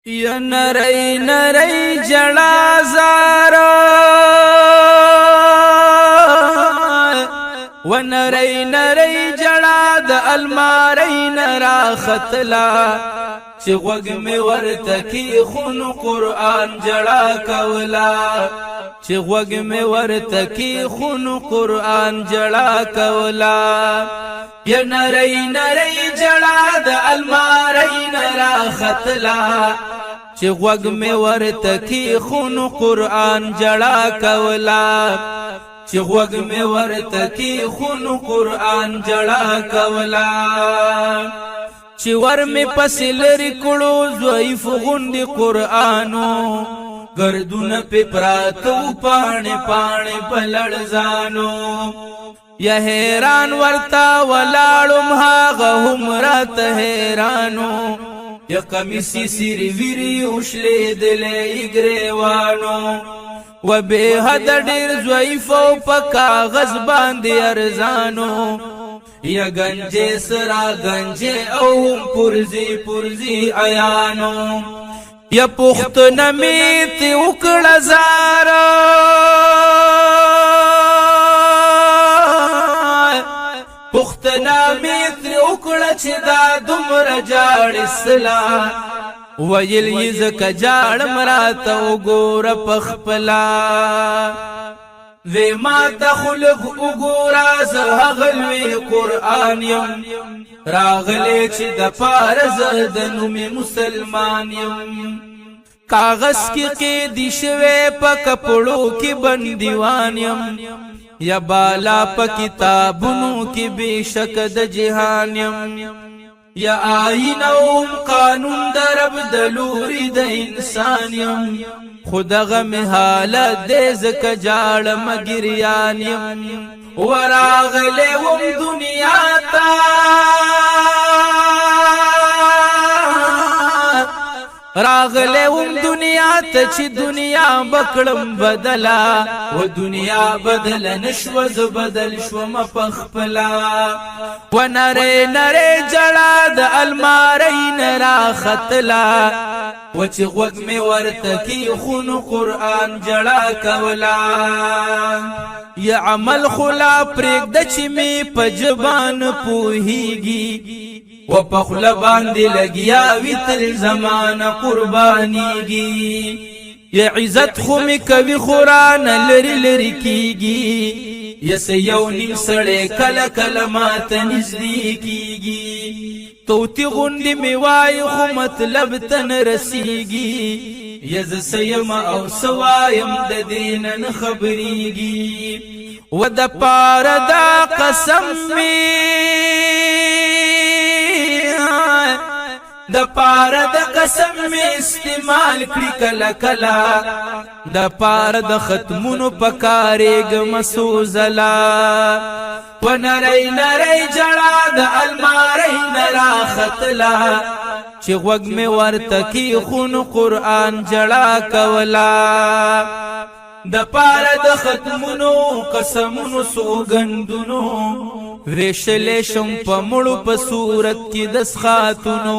یا نری نری جڑا زارا و نری نری جڑا د الماری نرا خطلا چی غوگ میں ورتکی خون قرآن جڑا کولا چی غوگ میں ورتکی خون قرآن جڑا کولا یا نری نری جڑا د الماری نرا خطلا چی غوگ میں ورتکی خون قرآن جڑا کولا چی غوگ میں ورتکی خون قرآن جڑا کولا چی ور میں پسل رکڑو ضعیف غند قرآنو گردون پی پراتو پانے پانے پلڑزانو یا حیران ورتا ولاړم هاغه هم رات حیرانو یا کمیسی سری ویری اوشلی دلی گریوانو و بے حد ډیر ضعیف او په کاغذ باندې ارزانو یا گنجے سرا گنجے او پرزی پرزی عیانو یا پخت نمیت اکڑ زارا پخت نمیت اکڑ چی دا دمر جاڑ اسلا ویل یزک جاڑ مراتا اگور پخپلا وی ما تخلق اگورا زغلوی قرآن یم راغلے چی دا پارز دنو میں مسلمان یم کاغذ کی قیدی شوے پا کپڑوں کی بندیوان یم یا بالا پا کتابنو کی بے شک د جہان یم یا آئینوم قانون درب دلوری د انسان یم خود غم حالت دیزک جاڑ مگریان یم وراغلے وم دنیا تا راغلے وم دنیا تا چی دنیا بکڑم بدلا و دنیا بدل نشوز بدل شوم پخپلا و نرے نرے جڑا دا الماری نرا خطلا و چی غوگ میں ورتکی خون قرآن جڑا کولا یا عمل خلا پریک دا چی میں پجبان پوہیگی و پخلا باندی لگیا ویتر زمان قربانی گی یا عزت خومی کوی خوران لری لری کی گی یا سیونی سڑے کل کلمات نزدی کی گی توتی غندی میوائی خو مطلب تن رسیگی یز سیم او سوایم د دینن خبریگی و د پار دا قسم می د پار د قسم می استعمال کړي کلا کلا د پار د ختمونو پکارېګ مسوزلا و نری نری جړا د الماری نرا خطلا چی غوگ میں ورتکی خون قرآن جڑا کولا د پار د ختمونو قسمونو سوگندونو ریشلے شم پا مڑو پا صورت کی دسخاتونو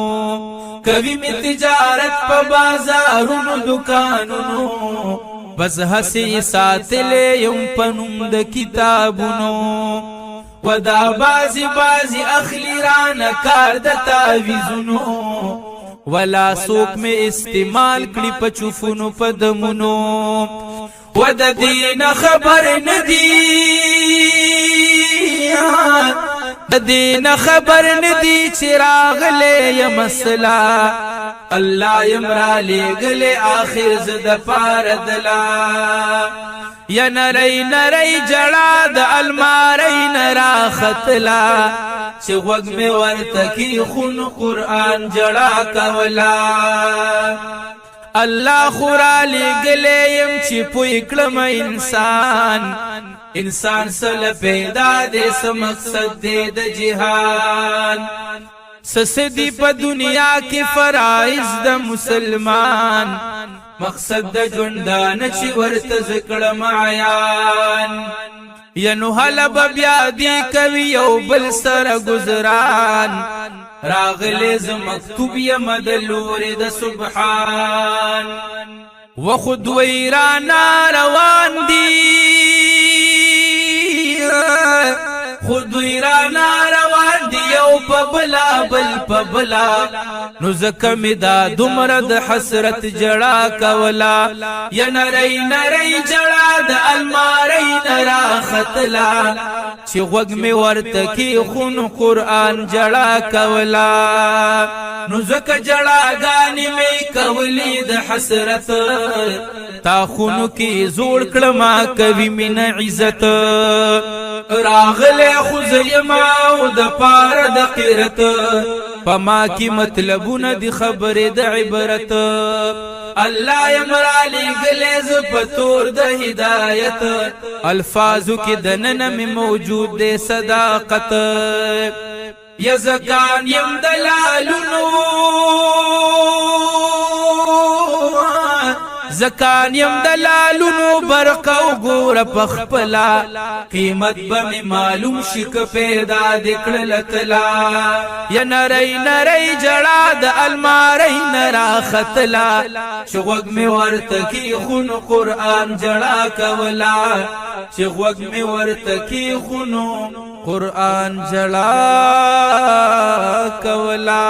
کبھی میں تجارت پا بازارونو دکانونو بس ہسی ساتلے یم پا نم دا کتابونو و دا بازی بازی اخلی رانا کار دا تاویزونو ولا سوک میں استعمال کڑی پا چوفونو پا دمونو و دا دین خبر ندی دا دین خبر ندی چراغ لے یا مسئلہ اللہ یمرا لے گلے آخر زد پاردلا یا نری نری جڑا دا الماری نرا خطلا چی غوگ میں ورتکی خون قرآن جڑا کولا اللہ خورا لے گلے یم چی پوی کلم انسان انسان سل پیدا دے سمقصد دے دا جہان سسدی پا دنیا کی فرائض دا مسلمان مقصد دا جوندان چی ورت ذکر معیان ینو حلب بیادی کوي یو بل سر گزران راغلی ز مکتوب یم د لورې د سبحان وخود ویرانا روان دی خود ویرانا روان دی یو پبلا بل پبلا نو زکه می دا دومره د حسرت جړه کولا یا نری نری جړه د الماری نرا ختلا چې غوږ می ورته کی خون قرآن جړه کولا نو زکه جړاګانې می کولی د حسرت تا خونو کی زوړ کړما کوي من عزت راغله خو زیما او د پار د قرت پما کی مطلبونه دی خبره د عبرت الله یمرالی گلیز پتور د هدایت الفاظو کی دنن می موجود دی صداقت یزکان یم دلالونو زکان یم دلالونو برقو گور پخپلا قیمت بمی معلوم شک پیدا دکڑل تلا یا نری نری جڑا د الماری نرا خطلا شغوگ می ورتکی خون قرآن جڑا کولا شغوگ می ورتکی خونو قرآن جڑا کولا